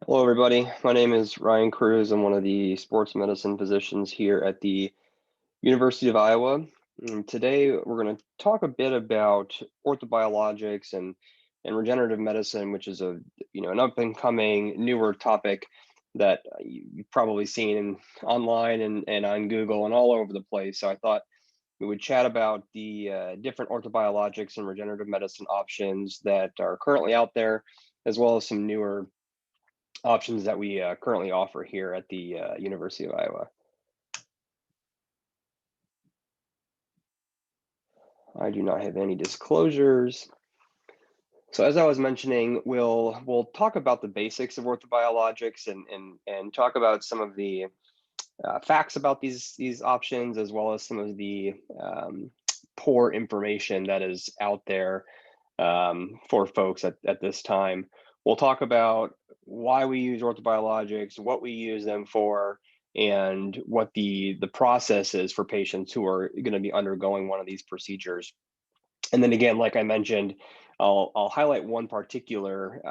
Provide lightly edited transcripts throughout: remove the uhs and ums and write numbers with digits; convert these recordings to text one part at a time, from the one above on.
Hello, everybody. My name is Ryan-Kruse. I'm one of the sports medicine physicians here at the University of Iowa. And today, we're going to talk a bit about orthobiologics and regenerative medicine, which is an up and coming newer topic that you've probably seen online and on Google and all over the place. So I thought we would chat about the different orthobiologics and regenerative medicine options that are currently out there, as well as some newer options that we currently offer here at the University of Iowa. I do not have any disclosures. So as I was mentioning, we'll talk about the basics of orthobiologics and talk about some of the facts about these options, as well as some of the poor information that is out there for folks at this time. We'll talk about why we use orthobiologics, what we use them for, and what the process is for patients who are going to be undergoing one of these procedures. And then again, like I mentioned, I'll highlight one particular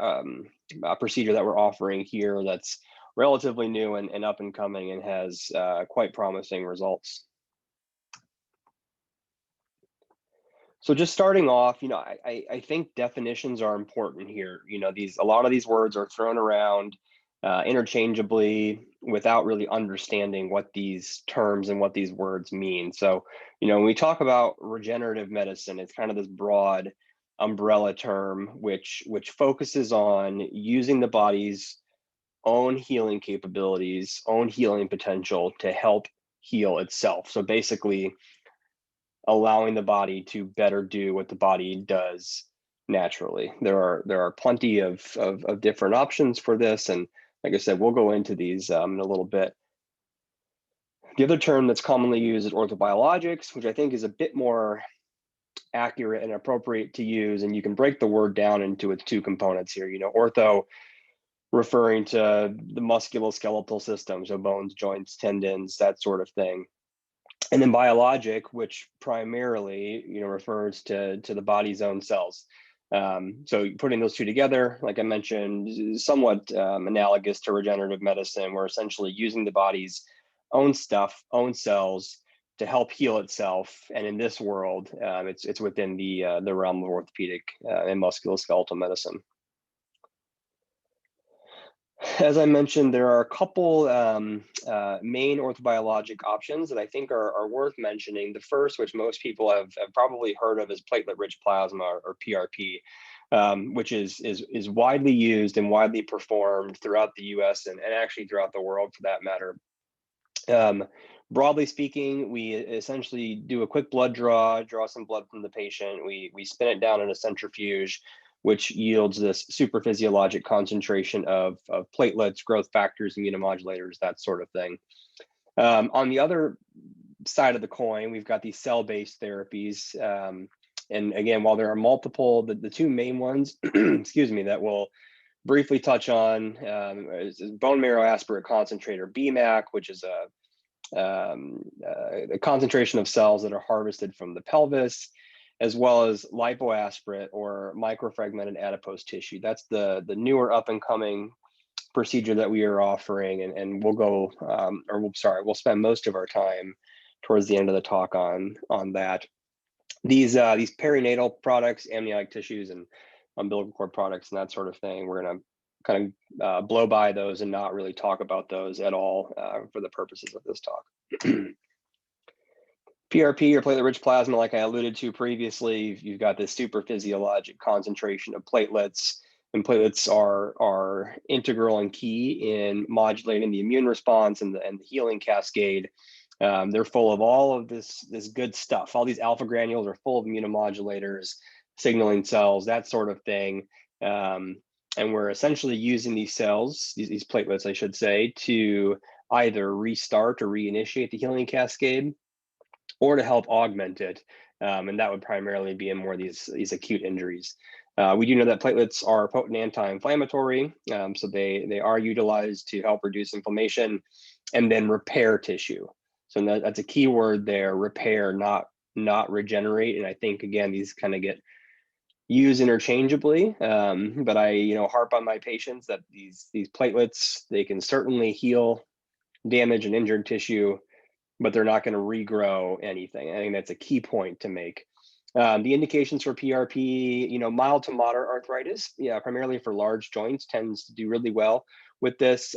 procedure that we're offering here that's relatively new and up and coming and has quite promising results. So just starting off, I think definitions are important here. A lot of these words are thrown around interchangeably without really understanding what these terms and what these words mean. So, when we talk about regenerative medicine, it's kind of this broad umbrella term which focuses on using the body's own healing capabilities, own healing potential to help heal itself. So basically, allowing the body to better do what the body does naturally. There are plenty of different options for this, and like I said, we'll go into these in a little bit. The other term that's commonly used is orthobiologics, which I think is a bit more accurate and appropriate to use, and you can break the word down into its two components here. Ortho referring to the musculoskeletal system, so bones, joints, tendons, that sort of thing. And then biologic, which primarily refers to the body's own cells. So putting those two together, like I mentioned, is somewhat analogous to regenerative medicine. We're essentially using the body's own stuff, own cells, to help heal itself. And in this world, it's within the realm of orthopedic and musculoskeletal medicine. As I mentioned, there are a couple main orthobiologic options that I think are worth mentioning. The first, which most people have probably heard of, is platelet-rich plasma, or PRP, which is widely used and widely performed throughout the U.S. and actually throughout the world, for that matter. Broadly speaking, we essentially do a quick blood draw some blood from the patient. We spin it down in a centrifuge, which yields this super physiologic concentration of platelets, growth factors, immunomodulators, that sort of thing. On the other side of the coin, we've got these cell-based therapies. And again, while there are multiple, the two main ones, excuse me, that we'll briefly touch on is bone marrow aspirate concentrate, or BMAC, which is a concentration of cells that are harvested from the pelvis, as well as lipoaspirate, or microfragmented adipose tissue. That's the newer up and coming procedure that we are offering, and we'll spend most of our time towards the end of the talk on that. These perinatal products, amniotic tissues, and umbilical cord products, and that sort of thing, we're going to kind of blow by those and not really talk about those at all for the purposes of this talk. PRP, or platelet-rich plasma, like I alluded to previously, you've got this super physiologic concentration of platelets, and platelets are integral and key in modulating the immune response and the healing cascade. They're full of all of this good stuff. All these alpha granules are full of immunomodulators, signaling cells, that sort of thing. And we're essentially using these cells, these platelets, I should say, to either restart or reinitiate the healing cascade, or to help augment it. And that would primarily be in more of these acute injuries. We do know that platelets are potent anti-inflammatory, so they are utilized to help reduce inflammation and then repair tissue. So that's a key word there: repair, not regenerate. And I think, again, these kind of get use interchangeably. But I, harp on my patients that these platelets, they can certainly heal damaged and injured tissue, but they're not going to regrow anything. I think that's a key point to make. The indications for PRP, mild to moderate arthritis, yeah, primarily for large joints, tends to do really well with this.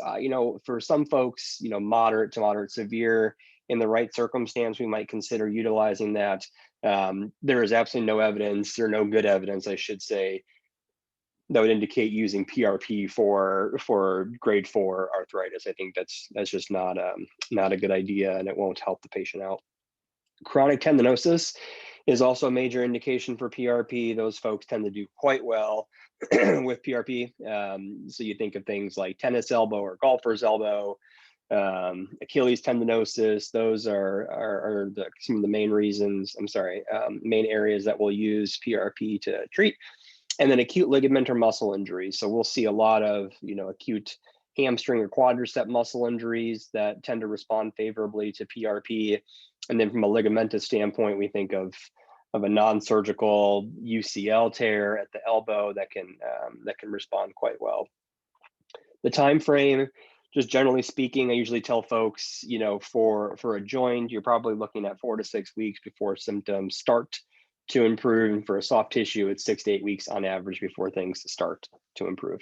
For some folks, moderate to moderate severe, in the right circumstance, we might consider utilizing that. There is absolutely no evidence, or no good evidence, I should say, that would indicate using PRP for grade 4 arthritis. I think that's just not a good idea, and it won't help the patient out. Chronic tendinosis is also a major indication for PRP. Those folks tend to do quite well with PRP. So you think of things like tennis elbow or golfer's elbow, Achilles tendinosis. Those are some of the main reasons. Main areas that we'll use PRP to treat. And then acute ligament or muscle injuries. So we'll see a lot of, acute hamstring or quadricep muscle injuries that tend to respond favorably to PRP. And then from a ligamentous standpoint, we think of a non-surgical UCL tear at the elbow that can respond quite well. The time frame, just generally speaking, I usually tell folks, for a joint, you're probably looking at 4 to 6 weeks before symptoms start to improve. And for a soft tissue, it's 6 to 8 weeks on average before things start to improve.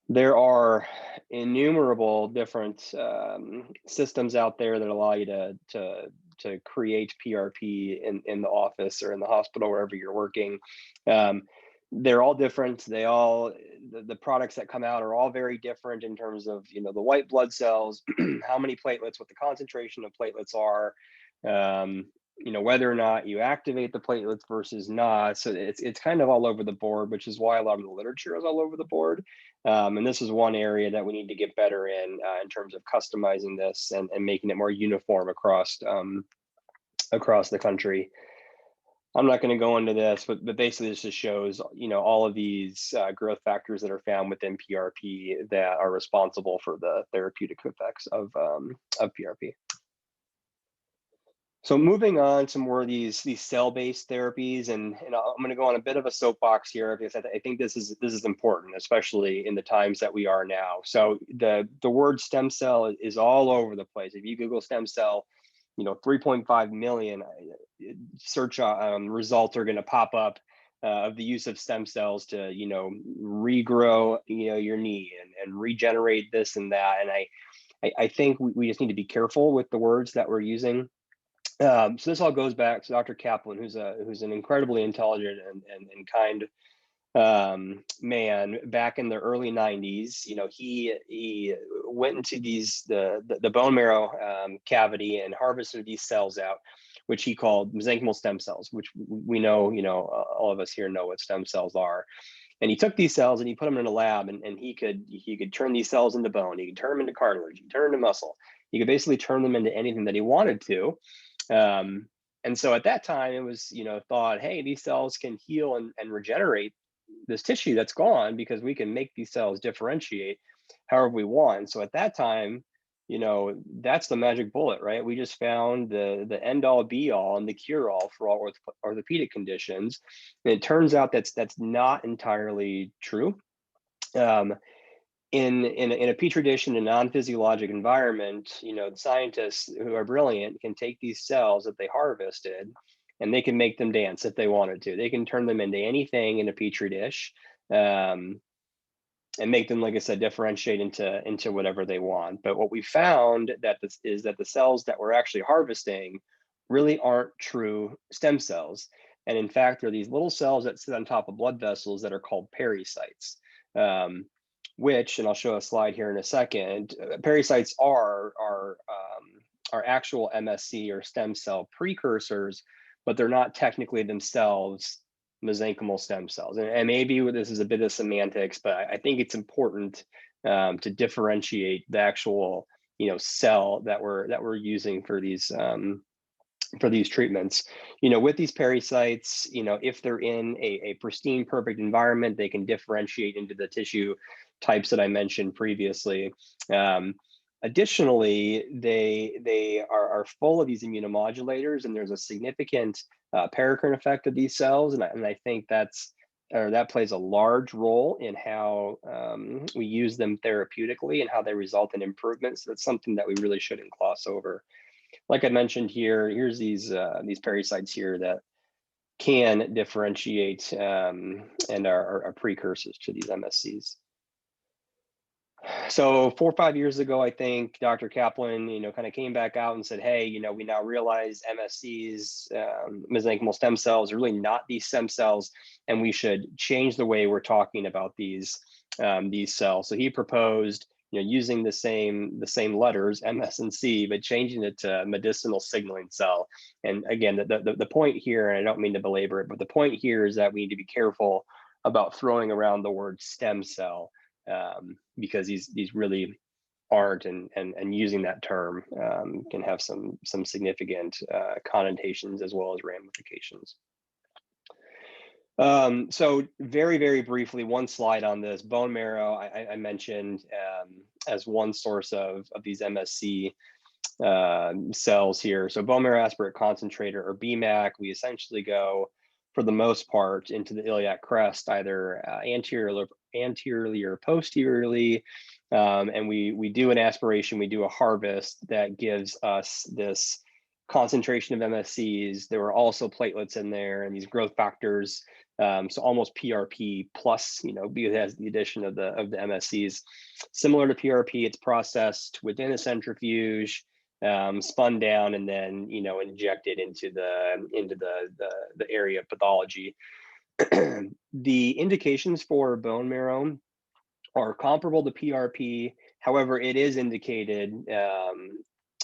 There are innumerable different systems out there that allow you to create PRP in the office or in the hospital, wherever you're working. They're all different. The products that come out are all very different in terms of, the white blood cells, how many platelets, what the concentration of platelets are, whether or not you activate the platelets versus not. So it's kind of all over the board, which is why a lot of the literature is all over the board. And this is one area that we need to get better in terms of customizing this and making it more uniform across the country. I'm not going to go into this, but basically this just shows, all of these growth factors that are found within PRP that are responsible for the therapeutic effects of PRP. So moving on to more of these cell-based therapies, and I'm going to go on a bit of a soapbox here because I think this is important, especially in the times that we are now. So the word stem cell is all over the place. If you Google stem cell, 3.5 million search results are going to pop up of the use of stem cells to regrow your knee and regenerate this and that. And I think we just need to be careful with the words that we're using. So this all goes back to Dr. Kaplan, who's an incredibly intelligent and kind man back in the early 90s. He went into the bone marrow cavity and harvested these cells out, which he called mesenchymal stem cells, which we know, all of us here know what stem cells are. And he took these cells and he put them in a lab, and he could turn these cells into bone. He could turn them into cartilage. He could turn them into muscle. He could basically turn them into anything that he wanted to. And so at that time, it was, thought, hey, these cells can heal and regenerate this tissue that's gone because we can make these cells differentiate however we want. So at that time, that's the magic bullet, right? We just found the end all be all and the cure all for all orthopedic conditions. And it turns out that's not entirely true. In a petri dish in a non-physiologic environment, the scientists who are brilliant can take these cells that they harvested and they can make them dance if they wanted to. They can turn them into anything in a petri dish and make them, like I said, differentiate into whatever they want. But what we found is that the cells that we're actually harvesting really aren't true stem cells. And in fact, they're these little cells that sit on top of blood vessels that are called pericytes. Which, and I'll show a slide here in a second, pericytes are actual MSC or stem cell precursors, but they're not technically themselves mesenchymal stem cells. And maybe this is a bit of semantics, but I think it's important to differentiate the actual cell that we're using for these treatments. With these pericytes, if they're in a pristine, perfect environment, they can differentiate into the tissue types that I mentioned previously. Additionally, they are full of these immunomodulators, and there's a significant paracrine effect of these cells, and I think that plays a large role in how we use them therapeutically and how they result in improvements. So that's something that we really shouldn't gloss over. Like I mentioned here, here's these parasites here that can differentiate and are precursors to these MSCs. So 4 or 5 years ago, I think Dr. Kaplan, kind of came back out and said, hey, we now realize MSCs, mesenchymal stem cells, are really not these stem cells, and we should change the way we're talking about these cells. So he proposed, using the same letters, MS and C, but changing it to medicinal signaling cell. And again, the point here, and I don't mean to belabor it, but the point here is that we need to be careful about throwing around the word stem cell. Because these really aren't, and using that term can have some significant connotations as well as ramifications. So very briefly, one slide on this. Bone marrow, I mentioned as one source of these MSC cells here. So bone marrow aspirate concentrator, or BMAC, we essentially go, for the most part, into the iliac crest, either anteriorly or posteriorly, and we do an aspiration, we do a harvest that gives us this concentration of MSCs. There were also platelets in there and these growth factors, so almost PRP plus, because it has the addition of the MSCs. Similar to PRP, it's processed within a centrifuge, spun down, and then injected into the area of pathology. The indications for bone marrow are comparable to PRP. However, it is indicated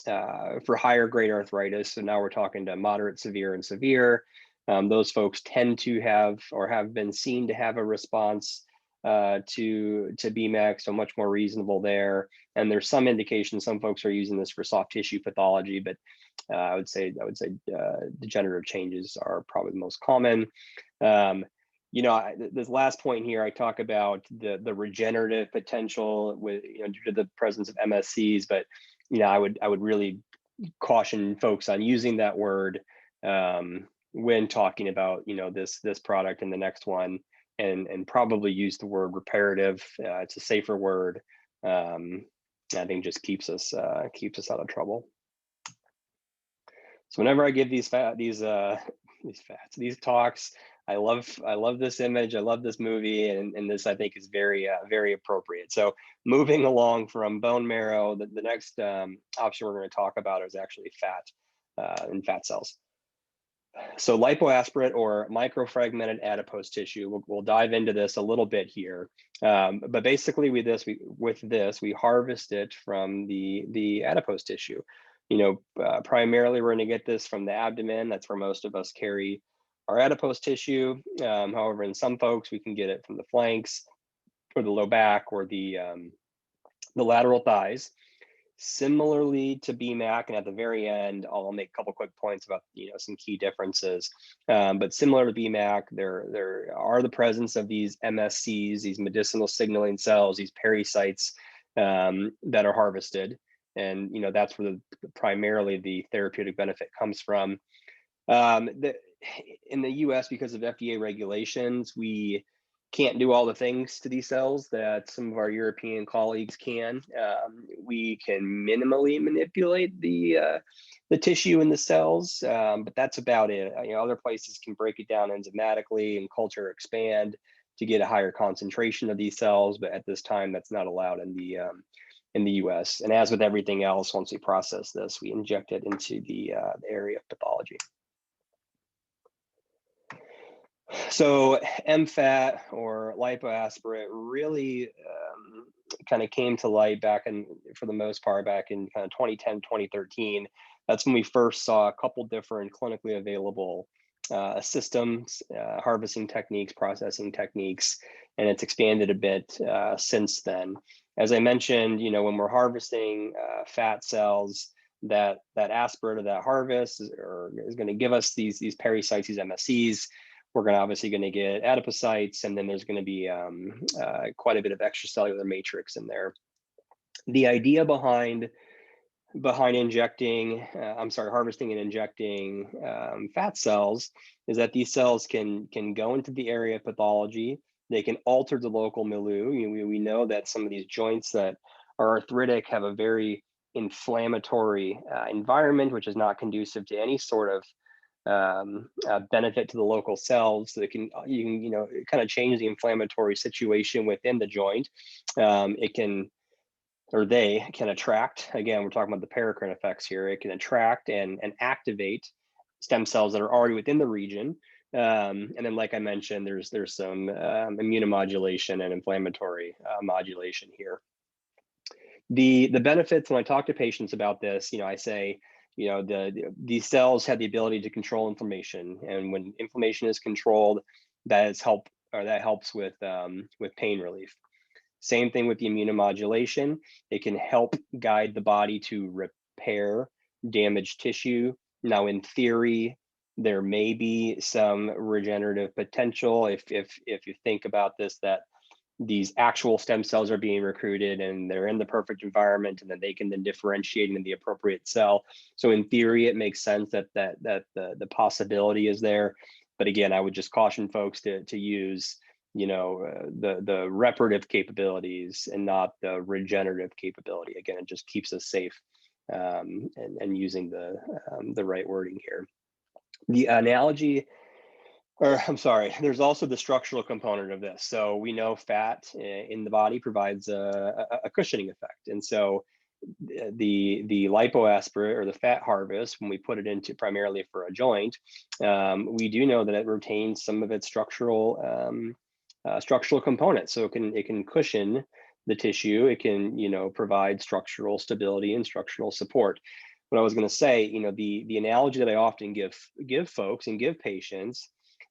for higher grade arthritis. So now we're talking to moderate, severe, and severe. Those folks tend to have, or have been seen to have, a response to BMAC, so much more reasonable there. And there's some indication some folks are using this for soft tissue pathology, but I would say degenerative changes are probably the most common. This last point here, I talk about the regenerative potential with due to the presence of MSCs, but I would really caution folks on using that word when talking about this product and the next one, and probably use the word reparative. It's a safer word. I think just keeps us out of trouble. So whenever I give these talks, I love this image. I love this movie, and this, I think, is very appropriate. So moving along from bone marrow, the next option we're going to talk about is actually fat and fat cells. So lipoaspirate, or microfragmented adipose tissue. We'll dive into this a little bit here, but basically with this we harvest it from the adipose tissue. Primarily we're going to get this from the abdomen. That's where most of us carry our adipose tissue. However, in some folks, we can get it from the flanks, or the low back, or the lateral thighs. Similarly to BMAC, and at the very end, I'll make a couple quick points about some key differences. But similar to BMAC, there are the presence of these MSCs, these medicinal signaling cells, these pericytes that are harvested, and that's where primarily the therapeutic benefit comes from. In the U.S., because of FDA regulations, we can't do all the things to these cells that some of our European colleagues can. We can minimally manipulate the tissue and the cells, but that's about it. Other places can break it down enzymatically and culture expand to get a higher concentration of these cells, but at this time, that's not allowed in the U.S. And as with everything else, once we process this, we inject it into the area of pathology. So MFAT, or lipoaspirate, really kind of came to light for the most part, back in kind of 2010, 2013. That's when we first saw a couple different clinically available systems, harvesting techniques, processing techniques, and it's expanded a bit since then. As I mentioned, when we're harvesting fat cells, that aspirate of that harvest is going to give us these pericytes, these MSCs. We're obviously going to get adipocytes, and then there's going to be quite a bit of extracellular matrix in there. The idea behind injecting, harvesting and injecting fat cells is that these cells can go into the area of pathology. They can alter the local milieu. We know that some of these joints that are arthritic have a very inflammatory environment, which is not conducive to any sort of benefit to the local cells. So you can kind of change the inflammatory situation within the joint. It can or they can attract, again, we're talking about the paracrine effects here, it can attract and activate stem cells that are already within the region. And then, like I mentioned, there's some immunomodulation and inflammatory modulation here. The benefits, when I talk to patients about this, I say, these cells have the ability to control inflammation, and when inflammation is controlled, that helps with pain relief. Same thing with the immunomodulation. It can help guide the body to repair damaged tissue. Now, in theory, there may be some regenerative potential if you think about this, that these actual stem cells are being recruited and they're in the perfect environment, and then they can then differentiate into the appropriate cell. So in theory, it makes sense that the possibility is there. But again, I would just caution folks to use the reparative capabilities and not the regenerative capability. Again, it just keeps us safe, and using the right wording here. The analogy, or I'm sorry, there's also the structural component of this. So we know fat in the body provides a cushioning effect. And so the lipoaspirate, or the fat harvest, when we put it into primarily for a joint, we do know that it retains some of its structural components. So it can cushion the tissue. It can provide structural stability and structural support. What I was going to say, the analogy that I often give folks and give patients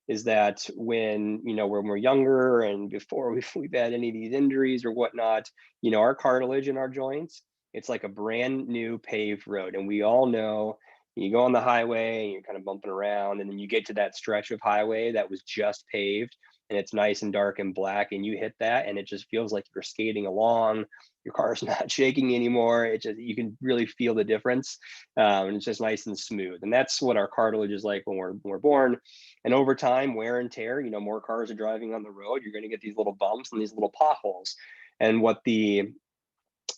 is that when we're younger and before we've had any of these injuries or whatnot, our cartilage in our joints, it's like a brand new paved road. And we all know, you go on the highway and you're kind of bumping around, and then you get to that stretch of highway that was just paved, and it's nice and dark and black, and you hit that and it just feels like you're skating along. Your car's not shaking anymore. You can really feel the difference, and it's just nice and smooth. And that's what our cartilage is like when we're born. And over time, wear and tear, more cars are driving on the road, you're going to get these little bumps and these little potholes. And what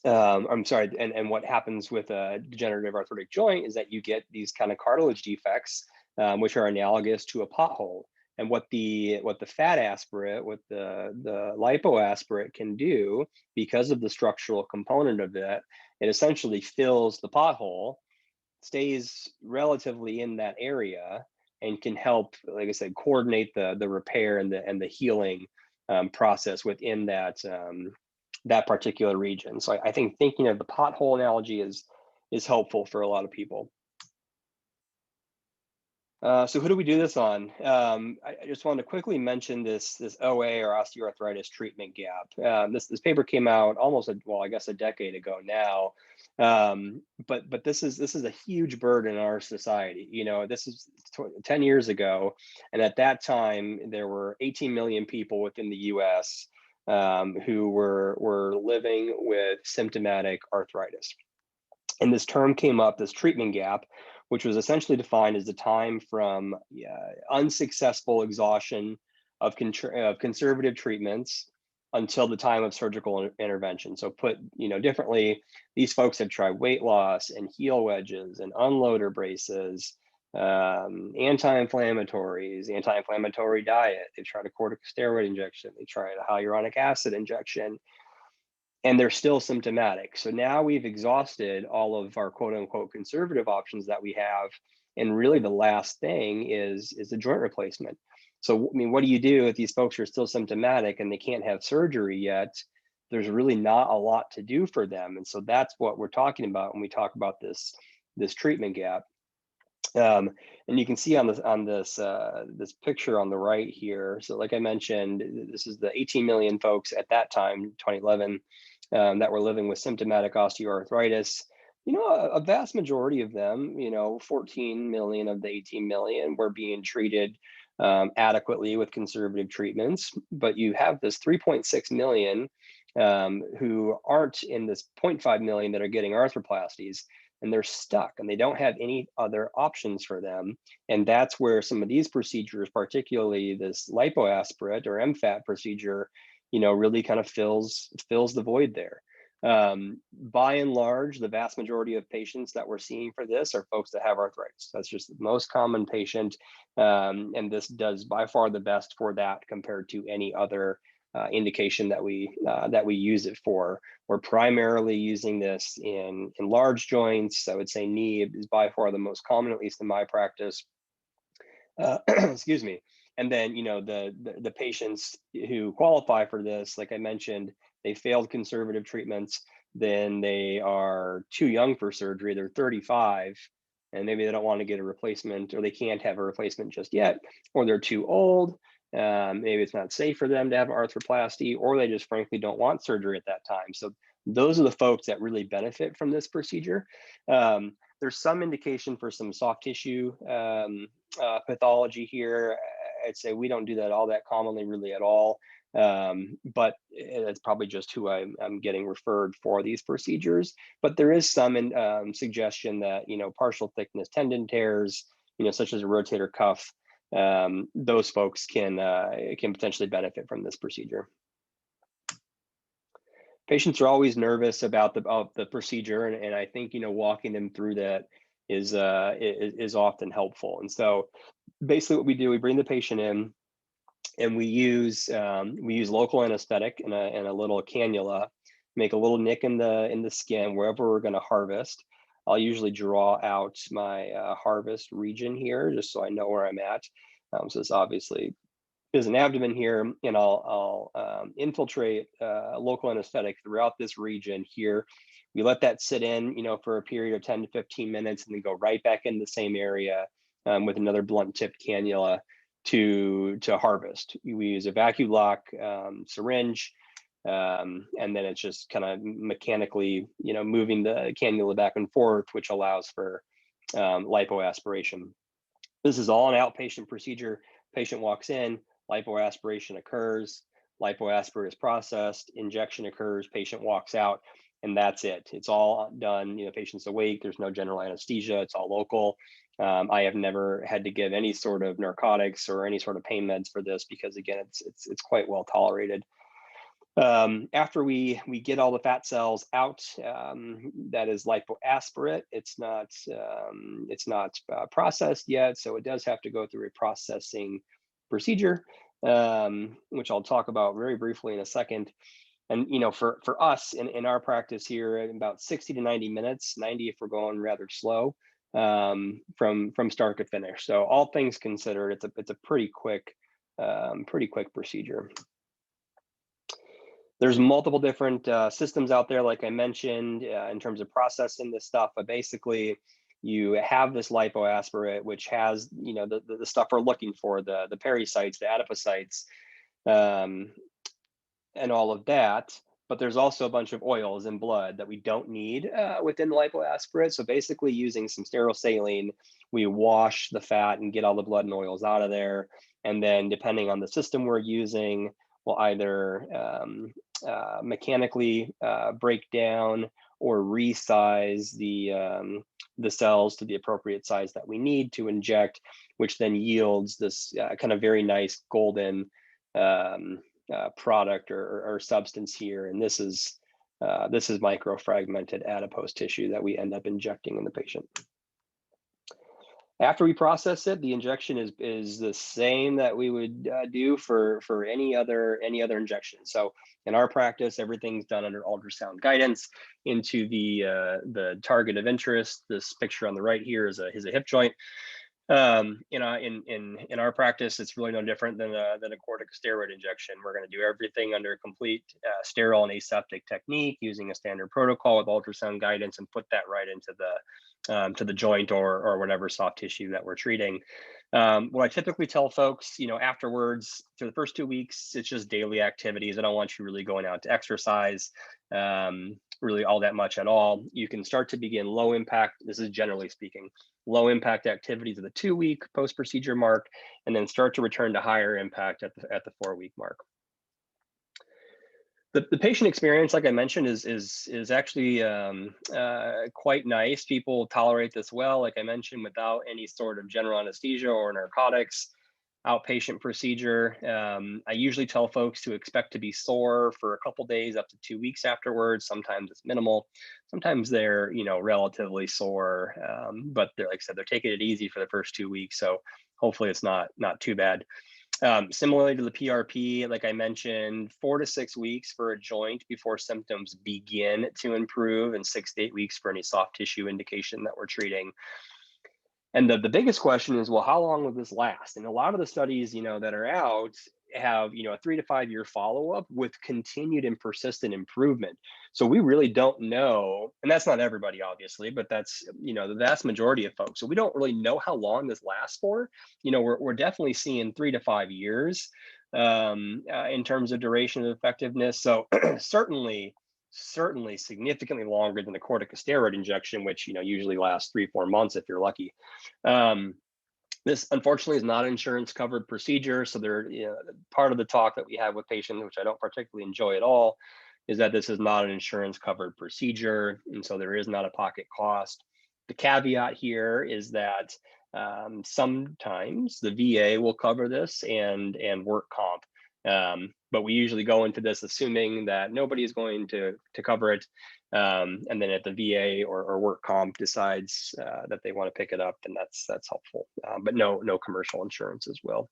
what happens with a degenerative arthritic joint is that you get these kind of cartilage defects, which are analogous to a pothole. And what the fat aspirate, what the lipoaspirate can do, because of the structural component of it essentially fills the pothole, stays relatively in that area, and can help, like I said, coordinate the repair and the healing process within that particular region. So I think thinking of the pothole analogy is helpful for a lot of people. So who do we do this on? I just wanted to quickly mention this OA, or osteoarthritis treatment gap. This paper came out almost a decade ago now, but this is a huge burden in our society. This is 10 years ago, and at that time there were 18 million people within the U.S. Who were living with symptomatic arthritis. And this term came up, this treatment gap, which was essentially defined as the time from unsuccessful exhaustion of conservative treatments until the time of surgical intervention. So put differently, these folks have tried weight loss and heel wedges and unloader braces, anti-inflammatories, anti-inflammatory diet. They tried a corticosteroid injection. They tried a hyaluronic acid injection, and they're still symptomatic. So now we've exhausted all of our quote unquote conservative options that we have. And really the last thing is a joint replacement. So, what do you do if these folks are still symptomatic and they can't have surgery yet? There's really not a lot to do for them. And so that's what we're talking about when we talk about this treatment gap. And you can see on this picture on the right here. So like I mentioned, this is the 18 million folks at that time, 2011, that were living with symptomatic osteoarthritis. A vast majority of them, 14 million of the 18 million, were being treated adequately with conservative treatments, but you have this 3.6 million who aren't in this 0.5 million that are getting arthroplasties, and they're stuck and they don't have any other options for them. And that's where some of these procedures, particularly this lipoaspirate or MFAT procedure, really kind of fills the void there. By and large, the vast majority of patients that we're seeing for this are folks that have arthritis. That's just the most common patient, and this does by far the best for that compared to any other indication that we use it for. We're primarily using this in large joints. I would say knee is by far the most common, at least in my practice. Excuse me. And then, the patients who qualify for this, like I mentioned, they failed conservative treatments, then they are too young for surgery. They're 35, and maybe they don't want to get a replacement, or they can't have a replacement just yet, or they're too old. Maybe it's not safe for them to have arthroplasty, or they just frankly don't want surgery at that time. So those are the folks that really benefit from this procedure. There's some indication for some soft tissue pathology here. I'd say we don't do that all that commonly, really at all. But it's probably just who I'm getting referred for these procedures. But there is some suggestion that, partial thickness tendon tears, such as a rotator cuff, those folks can potentially benefit from this procedure. Patients are always nervous about the procedure, and I think walking them through that is often helpful. And so basically what we do, we bring the patient in, and we use local anesthetic and a little cannula, make a little nick in the skin wherever we're going to harvest. I'll usually draw out my harvest region here just so I know where I'm at. So this obviously is an abdomen here, and I'll infiltrate local anesthetic throughout this region here. We let that sit in, for a period of 10 to 15 minutes, and then go right back in the same area with another blunt tipped cannula to harvest. We use a vacuum lock syringe, and then it's just kind of mechanically, moving the cannula back and forth, which allows for lipoaspiration. This is all an outpatient procedure. Patient walks in, lipoaspiration occurs, lipoaspirate is processed, injection occurs, patient walks out, and that's it. It's all done. Patient's awake. There's no general anesthesia. It's all local. I have never had to give any sort of narcotics or any sort of pain meds for this because, again, it's quite well tolerated. After we get all the fat cells out, that is lipoaspirate. It's not processed yet, so it does have to go through a processing procedure, which I'll talk about very briefly in a second. And for us in our practice here, about 60 to 90 minutes, 90 if we're going rather slow, from start to finish. So all things considered, it's a pretty quick procedure. There's multiple different systems out there, like I mentioned, in terms of processing this stuff. But basically, you have this lipoaspirate, which has the stuff we're looking for, the pericytes, the adipocytes, and all of that. But there's also a bunch of oils and blood that we don't need within the lipoaspirate. So basically, using some sterile saline, we wash the fat and get all the blood and oils out of there. And then, depending on the system we're using, we'll either mechanically break down or resize the cells to the appropriate size that we need to inject, which then yields this kind of very nice golden product or substance here. And this is microfragmented adipose tissue that we end up injecting in the patient. After we process it, the injection is the same that we would do for any other injection. So in our practice, everything's done under ultrasound guidance into the target of interest. This picture on the right here is a hip joint. In our practice, it's really no different than a corticosteroid injection. We're going to do everything under a complete sterile and aseptic technique using a standard protocol with ultrasound guidance, and put that right into the joint or whatever soft tissue that we're treating. What I typically tell folks, afterwards, for the first 2 weeks, it's just daily activities. I don't want you really going out to exercise really all that much at all. You can start to begin low impact. This is generally speaking. low impact activities at the 2-week post procedure mark, and then start to return to higher impact at the 4-week mark. The patient experience, like I mentioned, is actually quite nice. People tolerate this well, like I mentioned, without any sort of general anesthesia or narcotics. Outpatient procedure. I usually tell folks to expect to be sore for a couple days up to 2 weeks afterwards. Sometimes it's minimal. Sometimes they're relatively sore, but they're, like I said, they're taking it easy for the first 2 weeks. So hopefully it's not too bad. Similarly to the PRP, like I mentioned, 4 to 6 weeks for a joint before symptoms begin to improve, and 6 to 8 weeks for any soft tissue indication that we're treating. And the biggest question is, well, how long will this last? And a lot of the studies, that are out have, a 3 to 5 year follow-up with continued and persistent improvement. So we really don't know, and that's not everybody, obviously, but that's, the vast majority of folks. So we don't really know how long this lasts for. We're definitely seeing 3 to 5 years in terms of duration of effectiveness. So certainly significantly longer than the corticosteroid injection, which usually lasts 3-4 months if you're lucky. This unfortunately is not an insurance covered procedure, so part of the talk that we have with patients, which I don't particularly enjoy at all, is that this is not an insurance covered procedure, and so there is not a pocket cost. The caveat here is that sometimes the VA will cover this and work comp. But we usually go into this assuming that nobody is going to cover it. And then if the VA or work comp decides that they want to pick it up, then that's helpful. But no commercial insurance as well.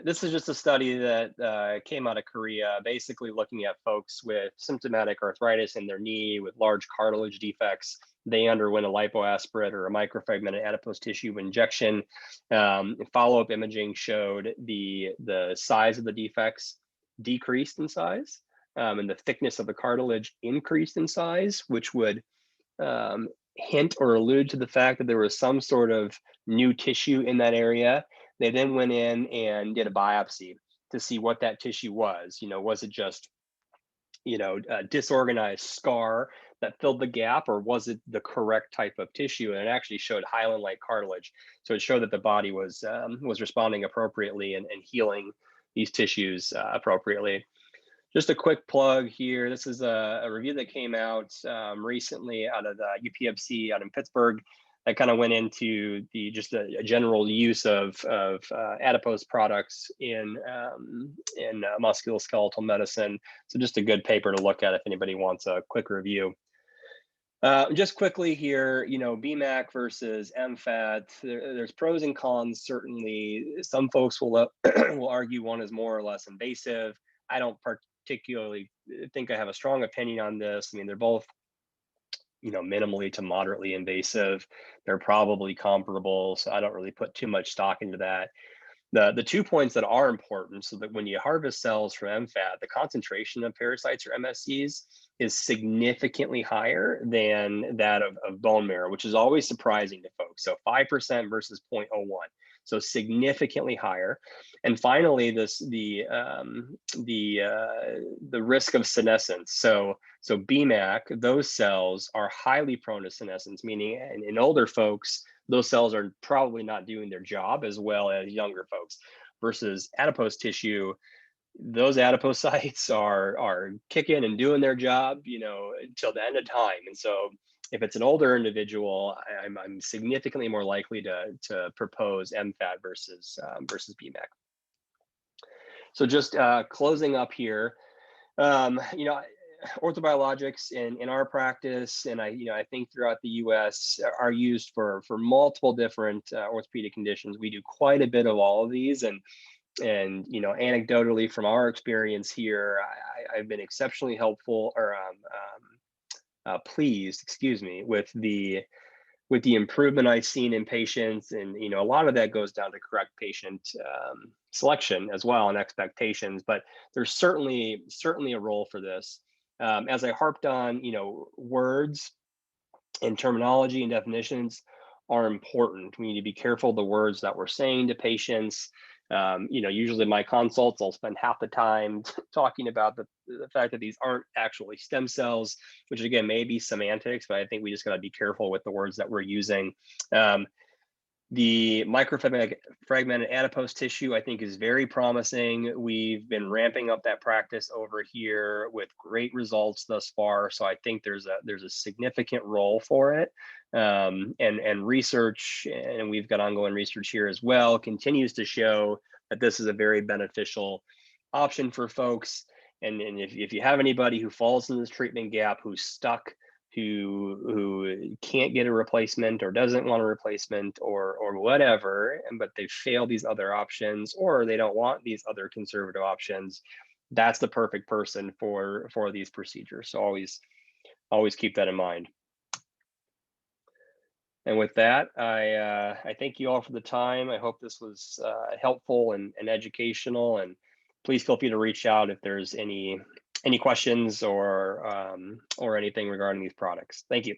This is just a study that came out of Korea, basically looking at folks with symptomatic arthritis in their knee with large cartilage defects. They underwent a lipoaspirate or a microfragmented adipose tissue injection. Follow-up imaging showed the size of the defects decreased in size, and the thickness of the cartilage increased in size, which would hint or allude to the fact that there was some sort of new tissue in that area. They then went in and did a biopsy to see what that tissue was. Was it just, a disorganized scar that filled the gap, or was it the correct type of tissue? And it actually showed hyaline-like cartilage. So it showed that the body was responding appropriately and healing these tissues appropriately. Just a quick plug here. This is a review that came out recently out of the UPMC out in Pittsburgh that kind of went into just a general use of adipose products in musculoskeletal medicine. So just a good paper to look at if anybody wants a quick review. Just quickly here, BMAC versus MFAT, there's pros and cons, certainly. Some folks will argue one is more or less invasive. I don't particularly think I have a strong opinion on this. I mean, they're both minimally to moderately invasive. They're probably comparable, so I don't really put too much stock into that. The 2 points that are important, so that when you harvest cells from MFAT, the concentration of parasites or MSCs is significantly higher than that of bone marrow, which is always surprising to folks. So 5% versus 0.01. So significantly higher. And finally, the risk of senescence. So BMAC, those cells are highly prone to senescence, meaning in older folks, those cells are probably not doing their job as well as younger folks. Versus adipose tissue, those adipocytes are kicking and doing their job, until the end of time. And so if it's an older individual, I'm significantly more likely to propose MFAT versus BMAC. So just closing up here, orthobiologics in our practice, and I think throughout the U.S. are used for multiple different orthopedic conditions. We do quite a bit of all of these, and anecdotally from our experience here, I've been exceptionally helpful or pleased, with the improvement I've seen in patients. And a lot of that goes down to correct patient selection as well and expectations, but there's certainly a role for this. As I harped on, words and terminology and definitions are important. We need to be careful of the words that we're saying to patients. Usually my consults, I'll spend half the time talking about the fact that these aren't actually stem cells, which again may be semantics, but I think we just got to be careful with the words that we're using. The microfragmented adipose tissue, I think, is very promising. We've been ramping up that practice over here with great results thus far. So I think there's a significant role for it. And research, and we've got ongoing research here as well, continues to show that this is a very beneficial option for folks. And if you have anybody who falls in this treatment gap, who's stuck, who can't get a replacement or doesn't want a replacement or whatever, but they fail these other options, or they don't want these other conservative options, that's the perfect person for these procedures. So always keep that in mind. And with that, I thank you all for the time. I hope this was helpful and educational, and please feel free to reach out if there's any questions or anything regarding these products. Thank you.